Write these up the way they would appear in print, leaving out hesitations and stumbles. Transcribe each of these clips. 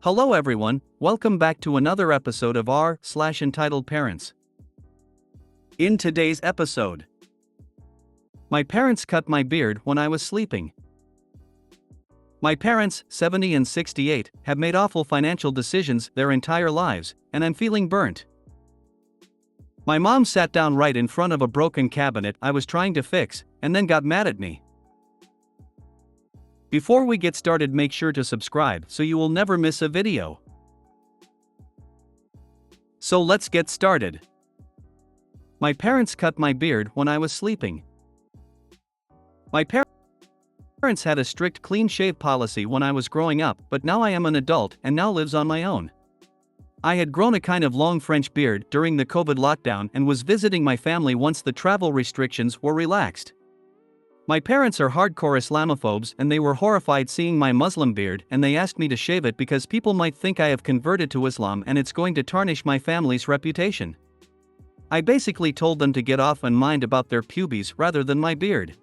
Hello everyone, welcome back to another episode of r/Entitled Parents. In today's episode, my parents cut my beard when I was sleeping. My parents, 70 and 68, have made awful financial decisions their entire lives, and I'm feeling burnt. My mom sat down right in front of a broken cabinet I was trying to fix, and then got mad at me. Before we get started, make sure to subscribe so you will never miss a video. So let's get started. My parents cut my beard when I was sleeping. My parents had a strict clean shave policy when I was growing up, but now I am an adult and now lives on my own. I had grown a kind of long French beard during the COVID lockdown and was visiting my family once the travel restrictions were relaxed. My parents are hardcore Islamophobes and they were horrified seeing my Muslim beard, and they asked me to shave it because people might think I have converted to Islam and it's going to tarnish my family's reputation. I basically told them to get off and mind about their pubes rather than my beard.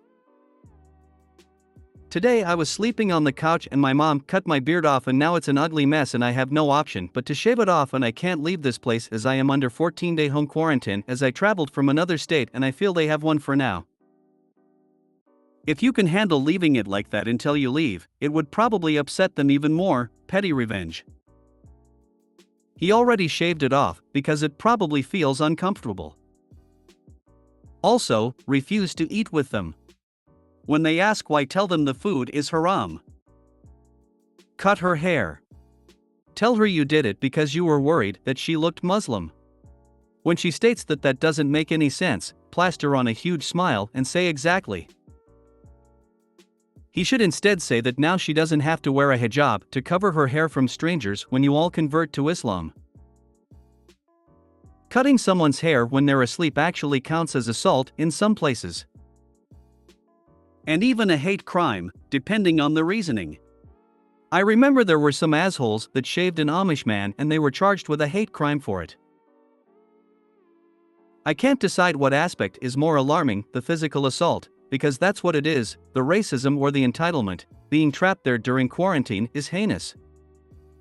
Today I was sleeping on the couch and my mom cut my beard off, and now it's an ugly mess and I have no option but to shave it off, and I can't leave this place as I am under 14-day home quarantine as I traveled from another state, and I feel they have one for now. If you can handle leaving it like that until you leave, it would probably upset them even more. Petty revenge. He already shaved it off because it probably feels uncomfortable. Also, refuse to eat with them. When they ask why, tell them the food is haram. Cut her hair. Tell her you did it because you were worried that she looked Muslim. When she states that doesn't make any sense, plaster on a huge smile and say exactly. He should instead say that now she doesn't have to wear a hijab to cover her hair from strangers when you all convert to Islam. Cutting someone's hair when they're asleep actually counts as assault in some places. And even a hate crime, depending on the reasoning. I remember there were some assholes that shaved an Amish man and they were charged with a hate crime for it. I can't decide what aspect is more alarming, the physical assault, because that's what it is, the racism or the entitlement. Being trapped there during quarantine is heinous.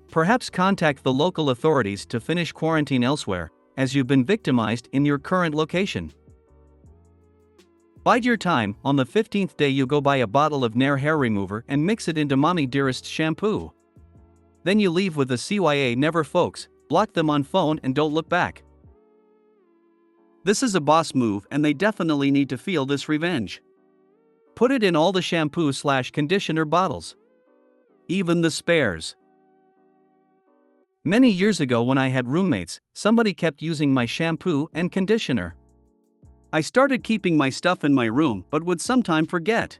Perhaps contact the local authorities to finish quarantine elsewhere, as you've been victimized in your current location. Bide your time. On the 15th day you go buy a bottle of Nair hair remover and mix it into Mommy Dearest shampoo. Then you leave with the CYA never folks, block them on phone and don't look back. This is a boss move and they definitely need to feel this revenge. Put it in all the shampoo/conditioner bottles. Even the spares. Many years ago when I had roommates, somebody kept using my shampoo and conditioner. I started keeping my stuff in my room but would sometime forget.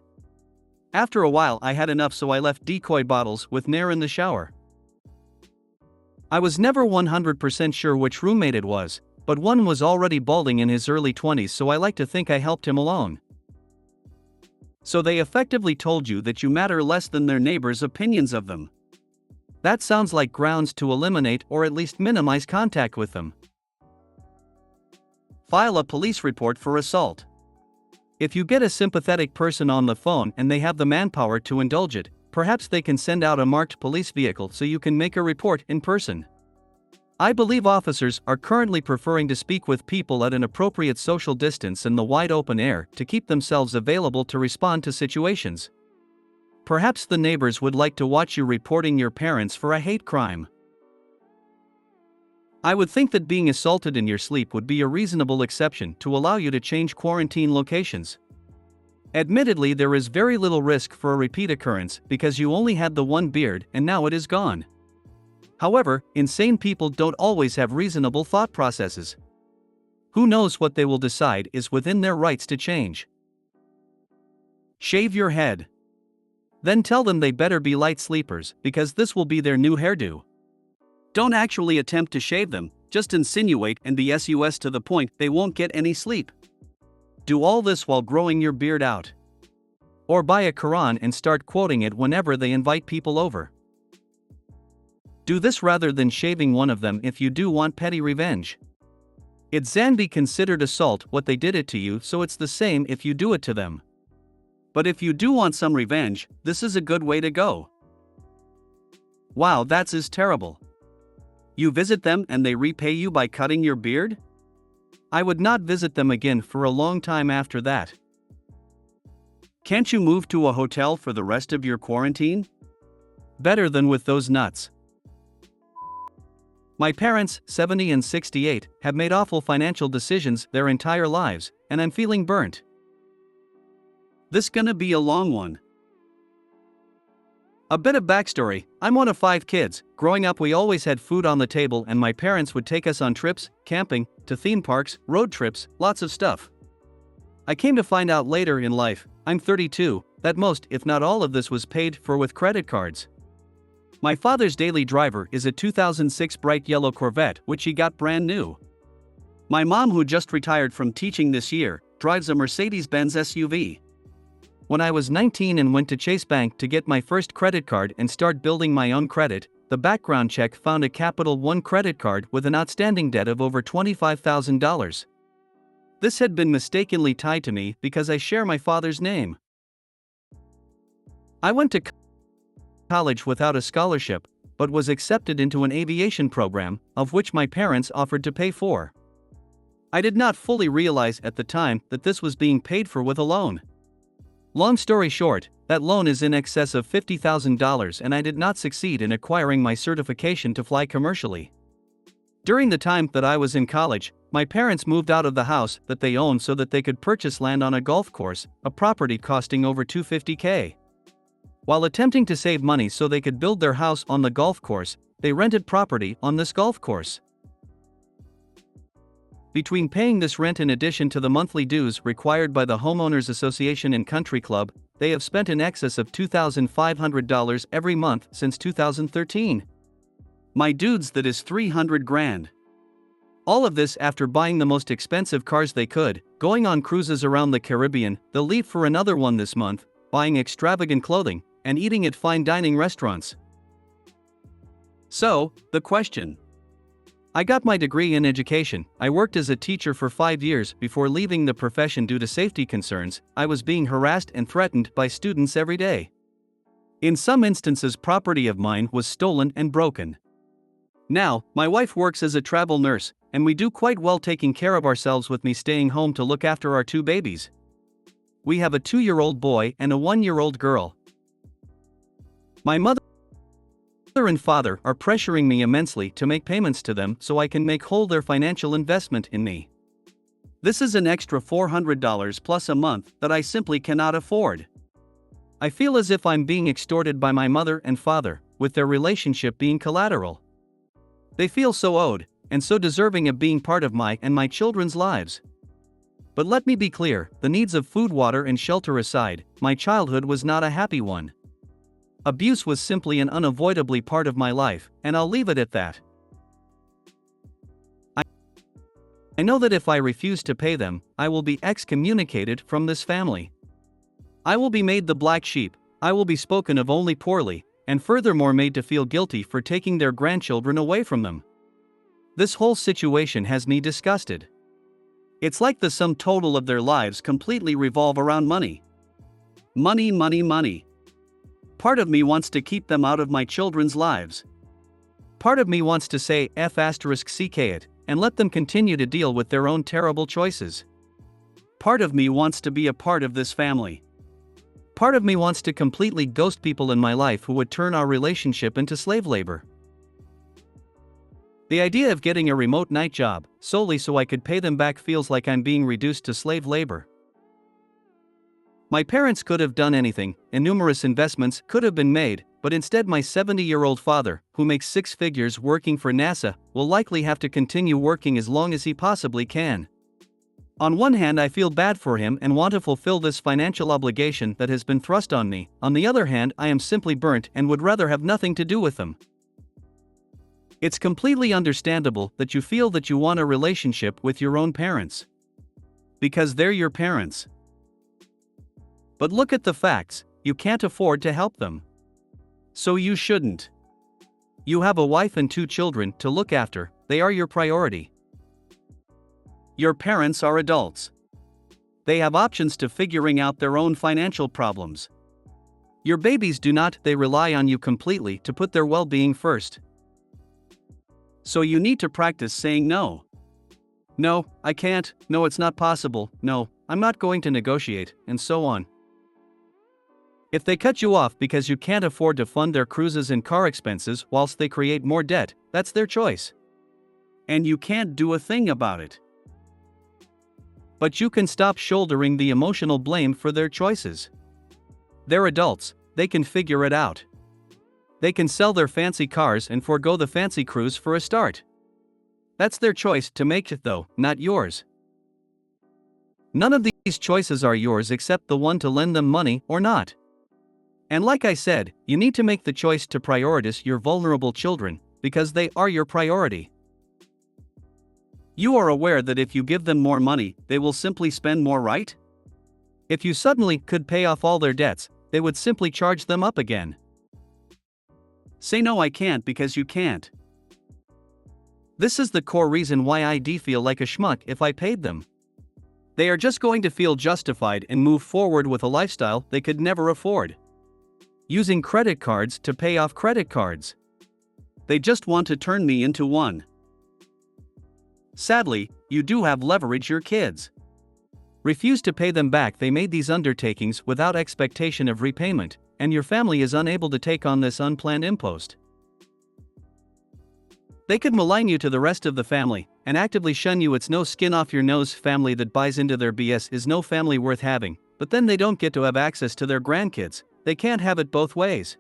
After a while I had enough, so I left decoy bottles with Nair in the shower. I was never 100% sure which roommate it was, but one was already balding in his early 20s, so I like to think I helped him alone. So they effectively told you that you matter less than their neighbors' opinions of them. That sounds like grounds to eliminate or at least minimize contact with them. File a police report for assault. If you get a sympathetic person on the phone and they have the manpower to indulge it, perhaps they can send out a marked police vehicle so you can make a report in person. I believe officers are currently preferring to speak with people at an appropriate social distance in the wide open air to keep themselves available to respond to situations. Perhaps the neighbors would like to watch you reporting your parents for a hate crime. I would think that being assaulted in your sleep would be a reasonable exception to allow you to change quarantine locations. Admittedly, there is very little risk for a repeat occurrence because you only had the one beard and now it is gone. However, insane people don't always have reasonable thought processes. Who knows what they will decide is within their rights to change. Shave your head. Then tell them they better be light sleepers because this will be their new hairdo. Don't actually attempt to shave them, just insinuate and be sus to the point they won't get any sleep. Do all this while growing your beard out. Or buy a Quran and start quoting it whenever they invite people over. Do this rather than shaving one of them if you do want petty revenge. It's Zanby considered assault what they did it to you, so it's the same if you do it to them. But if you do want some revenge, this is a good way to go. Wow, that's is terrible. You visit them and they repay you by cutting your beard? I would not visit them again for a long time after that. Can't you move to a hotel for the rest of your quarantine? Better than with those nuts. My parents, 70 and 68, have made awful financial decisions their entire lives, and I'm feeling burnt. This gonna be a long one. A bit of backstory: I'm one of 5 kids. Growing up, we always had food on the table, and my parents would take us on trips, camping, to theme parks, road trips, lots of stuff. I came to find out later in life, I'm 32, that most, if not all of this was paid for with credit cards. My father's daily driver is a 2006 bright yellow Corvette, which he got brand new. My mom, who just retired from teaching this year, drives a Mercedes-Benz SUV. When I was 19 and went to Chase Bank to get my first credit card and start building my own credit, the background check found a Capital One credit card with an outstanding debt of over $25,000. This had been mistakenly tied to me because I share my father's name. I went to college without a scholarship, but was accepted into an aviation program, of which my parents offered to pay for. I did not fully realize at the time that this was being paid for with a loan. Long story short, that loan is in excess of $50,000, and I did not succeed in acquiring my certification to fly commercially. During the time that I was in college, my parents moved out of the house that they owned so that they could purchase land on a golf course, a property costing over $250K. While attempting to save money so they could build their house on the golf course, they rented property on this golf course. Between paying this rent in addition to the monthly dues required by the Homeowners Association and Country Club, they have spent in excess of $2,500 every month since 2013. My dudes, that is 300 grand. All of this after buying the most expensive cars they could, going on cruises around the Caribbean, they'll leave for another one this month, buying extravagant clothing, and eating at fine dining restaurants. So, the question. I got my degree in education. I worked as a teacher for 5 years before leaving the profession due to safety concerns. I was being harassed and threatened by students every day. In some instances, property of mine was stolen and broken. Now, my wife works as a travel nurse, and we do quite well taking care of ourselves with me staying home to look after our 2 babies. We have a 2-year-old boy and a 1-year-old girl. My mother and father are pressuring me immensely to make payments to them so I can make whole their financial investment in me. This is an extra $400 plus a month that I simply cannot afford. I feel as if I'm being extorted by my mother and father, with their relationship being collateral. They feel so owed, and so deserving of being part of my and my children's lives. But let me be clear, the needs of food, water, and shelter aside, my childhood was not a happy one. Abuse was simply an unavoidably part of my life, and I'll leave it at that. I know that if I refuse to pay them, I will be excommunicated from this family. I will be made the black sheep, I will be spoken of only poorly, and furthermore made to feel guilty for taking their grandchildren away from them. This whole situation has me disgusted. It's like the sum total of their lives completely revolve around money. Money, money, money. Part of me wants to keep them out of my children's lives. Part of me wants to say F***ck it, and let them continue to deal with their own terrible choices. Part of me wants to be a part of this family. Part of me wants to completely ghost people in my life who would turn our relationship into slave labor. The idea of getting a remote night job, solely so I could pay them back, feels like I'm being reduced to slave labor. My parents could have done anything, and numerous investments could have been made, but instead my 70-year-old father, who makes 6 figures working for NASA, will likely have to continue working as long as he possibly can. On one hand, I feel bad for him and want to fulfill this financial obligation that has been thrust on me. On the other hand, I am simply burnt and would rather have nothing to do with them. It's completely understandable that you feel that you want a relationship with your own parents. Because they're your parents. But look at the facts, you can't afford to help them. So you shouldn't. You have a wife and 2 children to look after, they are your priority. Your parents are adults. They have options to figuring out their own financial problems. Your babies do not, they rely on you completely to put their well-being first. So you need to practice saying no. No, I can't, no, it's not possible, no, I'm not going to negotiate, and so on. If they cut you off because you can't afford to fund their cruises and car expenses whilst they create more debt, that's their choice. And you can't do a thing about it. But you can stop shouldering the emotional blame for their choices. They're adults, they can figure it out. They can sell their fancy cars and forego the fancy cruise for a start. That's their choice to make, though, not yours. None of these choices are yours except the one to lend them money or not. And like I said, you need to make the choice to prioritize your vulnerable children, because they are your priority. You are aware that if you give them more money, they will simply spend more, right? If you suddenly could pay off all their debts, they would simply charge them up again. Say no, I can't, because you can't. This is the core reason why I'd feel like a schmuck if I paid them. They are just going to feel justified and move forward with a lifestyle they could never afford. Using credit cards to pay off credit cards. They just want to turn me into one. Sadly, you do have leverage your kids. Refuse to pay them back. They made these undertakings without expectation of repayment, and your family is unable to take on this unplanned impost. They could malign you to the rest of the family, and actively shun you. It's no skin off your nose family that buys into their BS is no family worth having, but then they don't get to have access to their grandkids. They can't have it both ways.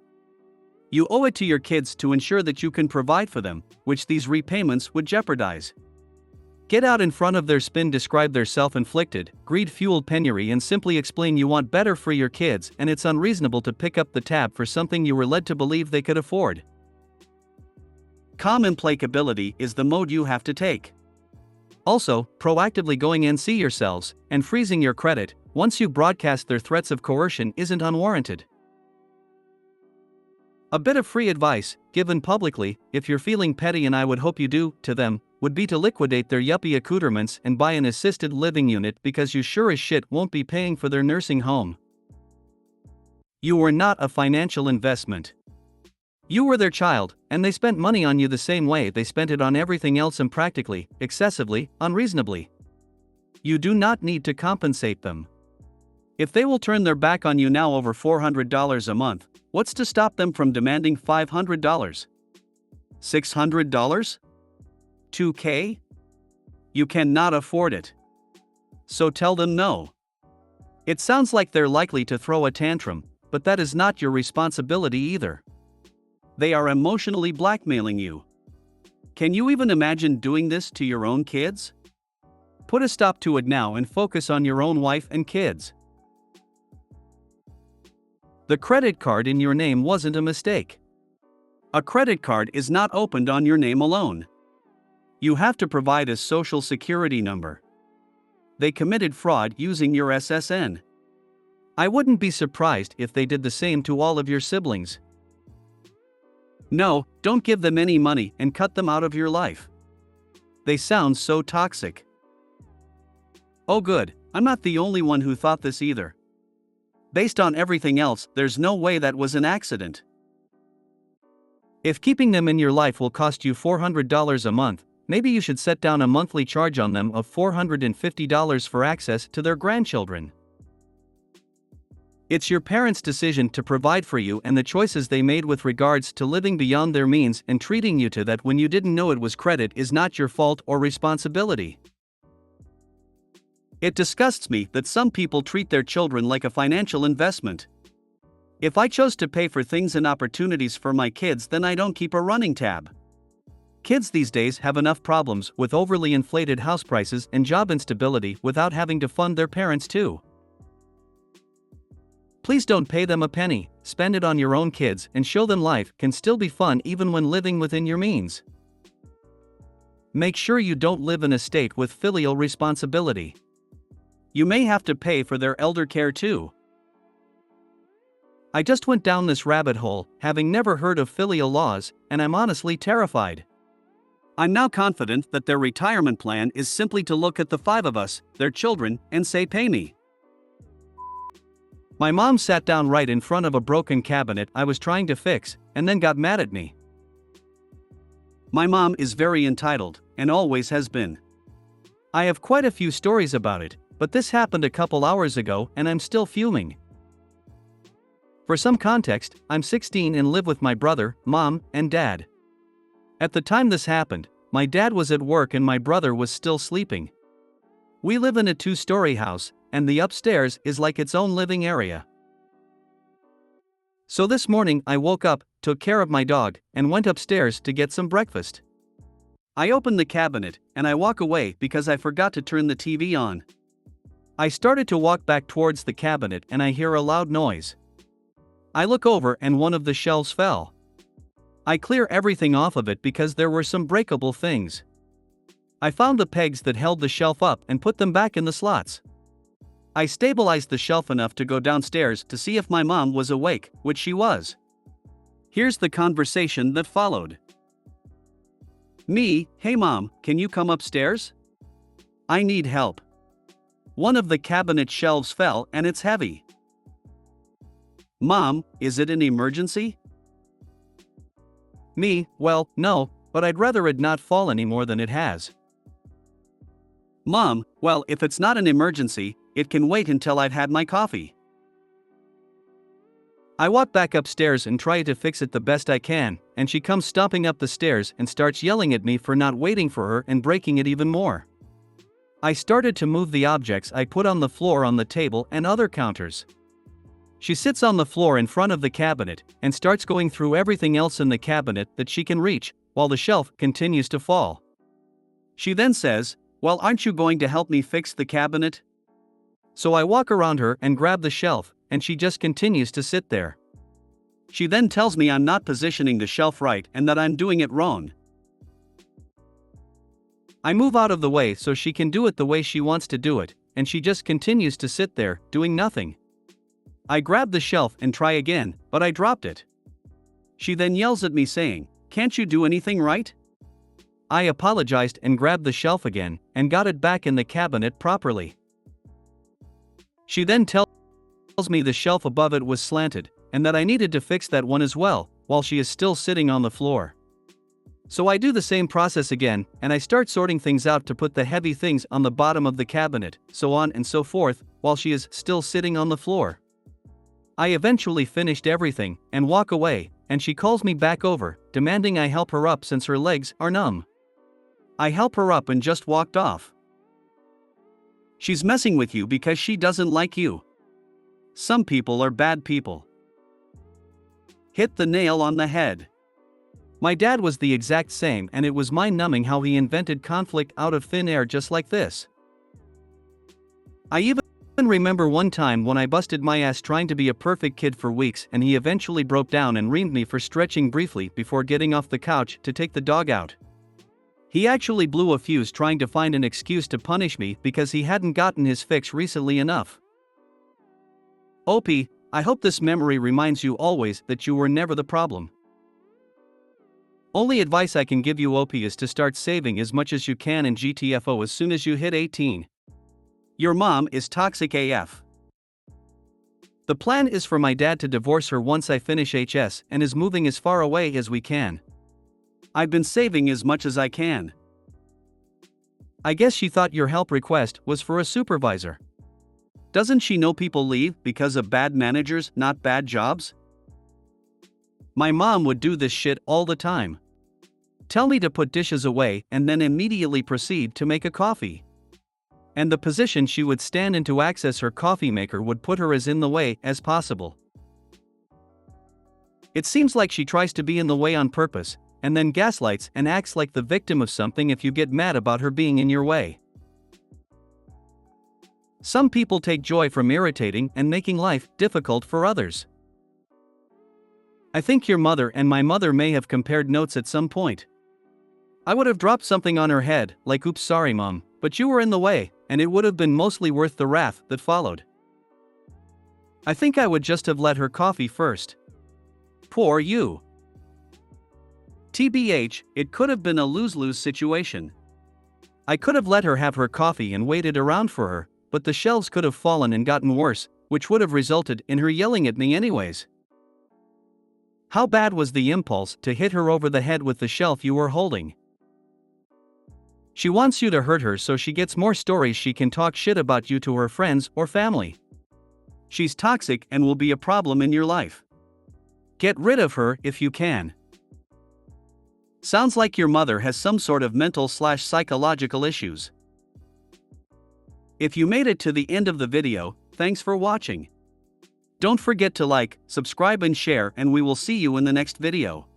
You owe it to your kids to ensure that you can provide for them, which these repayments would jeopardize. Get out in front of their spin, describe their self-inflicted, greed-fueled penury, and simply explain you want better for your kids and it's unreasonable to pick up the tab for something you were led to believe they could afford. Calm implacability is the mode you have to take. Also, proactively going in see yourselves and freezing your credit once you broadcast their threats of coercion isn't unwarranted. A bit of free advice, given publicly, if you're feeling petty, and I would hope you do, to them, would be to liquidate their yuppie accoutrements and buy an assisted living unit, because you sure as shit won't be paying for their nursing home. You were not a financial investment. You were their child, and they spent money on you the same way they spent it on everything else, impractically, excessively, unreasonably. You do not need to compensate them. If they will turn their back on you now over $400 a month, what's to stop them from demanding $500? $600? $2K? You cannot afford it. So tell them no. It sounds like they're likely to throw a tantrum, but that is not your responsibility either. They are emotionally blackmailing you. Can you even imagine doing this to your own kids? Put a stop to it now and focus on your own wife and kids. The credit card in your name wasn't a mistake. A credit card is not opened on your name alone. You have to provide a social security number. They committed fraud using your SSN. I wouldn't be surprised if they did the same to all of your siblings. No, don't give them any money and cut them out of your life. They sound so toxic. Oh good, I'm not the only one who thought this either. Based on everything else, there's no way that was an accident. If keeping them in your life will cost you $400 a month, maybe you should set down a monthly charge on them of $450 for access to their grandchildren. It's your parents' decision to provide for you, and the choices they made with regards to living beyond their means and treating you to that when you didn't know it was credit is not your fault or responsibility. It disgusts me that some people treat their children like a financial investment. If I chose to pay for things and opportunities for my kids, then I don't keep a running tab. Kids these days have enough problems with overly inflated house prices and job instability without having to fund their parents too. Please don't pay them a penny, spend it on your own kids and show them life can still be fun even when living within your means. Make sure you don't live in a state with filial responsibility. You may have to pay for their elder care too. I just went down this rabbit hole, having never heard of filial laws, and I'm honestly terrified. I'm now confident that their retirement plan is simply to look at the five of us, their children, and say, "Pay me." My mom sat down right in front of a broken cabinet I was trying to fix, and then got mad at me. My mom is very entitled, and always has been. I have quite a few stories about it, but this happened a couple hours ago and I'm still fuming. For some context, I'm 16 and live with my brother, mom, and dad. At the time this happened, my dad was at work and my brother was still sleeping. We live in a 2-story house, and the upstairs is like its own living area. So this morning I woke up, took care of my dog, and went upstairs to get some breakfast. I open the cabinet, and I walk away because I forgot to turn the TV on. I started to walk back towards the cabinet and I hear a loud noise. I look over and one of the shelves fell. I clear everything off of it because there were some breakable things. I found the pegs that held the shelf up and put them back in the slots. I stabilized the shelf enough to go downstairs to see if my mom was awake, which she was. Here's the conversation that followed. Me, hey mom, can you come upstairs? I need help. One of the cabinet shelves fell and it's heavy. Mom, is it an emergency? Me, well, no, but I'd rather it not fall any more than it has. Mom, well, if it's not an emergency, it can wait until I've had my coffee. I walk back upstairs and try to fix it the best I can, and she comes stomping up the stairs and starts yelling at me for not waiting for her and breaking it even more. I started to move the objects I put on the floor on the table and other counters. She sits on the floor in front of the cabinet and starts going through everything else in the cabinet that she can reach, while the shelf continues to fall. She then says, "Well, aren't you going to help me fix the cabinet?" So I walk around her and grab the shelf, and she just continues to sit there. She then tells me I'm not positioning the shelf right and that I'm doing it wrong. I move out of the way so she can do it the way she wants to do it, and she just continues to sit there, doing nothing. I grab the shelf and try again, but I dropped it. She then yells at me saying, "Can't you do anything right?" I apologized and grabbed the shelf again, and got it back in the cabinet properly. She then tells me the shelf above it was slanted, and that I needed to fix that one as well, while she is still sitting on the floor. So I do the same process again, and I start sorting things out to put the heavy things on the bottom of the cabinet, so on and so forth, while she is still sitting on the floor. I eventually finished everything, and walk away, and she calls me back over, demanding I help her up since her legs are numb. I help her up and just walked off. She's messing with you because she doesn't like you. Some people are bad people. Hit the nail on the head. My dad was the exact same, and it was mind-numbing how he invented conflict out of thin air just like this. I even remember one time when I busted my ass trying to be a perfect kid for weeks, and he eventually broke down and reamed me for stretching briefly before getting off the couch to take the dog out. He actually blew a fuse trying to find an excuse to punish me because he hadn't gotten his fix recently enough. OP, I hope this memory reminds you always that you were never the problem. Only advice I can give you, OP, is to start saving as much as you can in GTFO as soon as you hit 18. Your mom is toxic AF. The plan is for my dad to divorce her once I finish HS and is moving as far away as we can. I've been saving as much as I can. I guess she thought your help request was for a supervisor. Doesn't she know people leave because of bad managers, not bad jobs? My mom would do this shit all the time. Tell me to put dishes away and then immediately proceed to make a coffee. And the position she would stand in to access her coffee maker would put her as in the way as possible. It seems like she tries to be in the way on purpose, and then gaslights and acts like the victim of something if you get mad about her being in your way. Some people take joy from irritating and making life difficult for others. I think your mother and my mother may have compared notes at some point. I would have dropped something on her head, like "Oops, sorry mom," but you were in the way, and it would have been mostly worth the wrath that followed. I think I would just have let her coffee first. Poor you. TBH, it could have been a lose-lose situation. I could have let her have her coffee and waited around for her, but the shelves could have fallen and gotten worse, which would have resulted in her yelling at me anyways. How bad was the impulse to hit her over the head with the shelf you were holding? She wants you to hurt her so she gets more stories she can talk shit about you to her friends or family. She's toxic and will be a problem in your life. Get rid of her if you can. Sounds like your mother has some sort of mental/psychological issues. If you made it to the end of the video, thanks for watching. Don't forget to like, subscribe and share, and we will see you in the next video.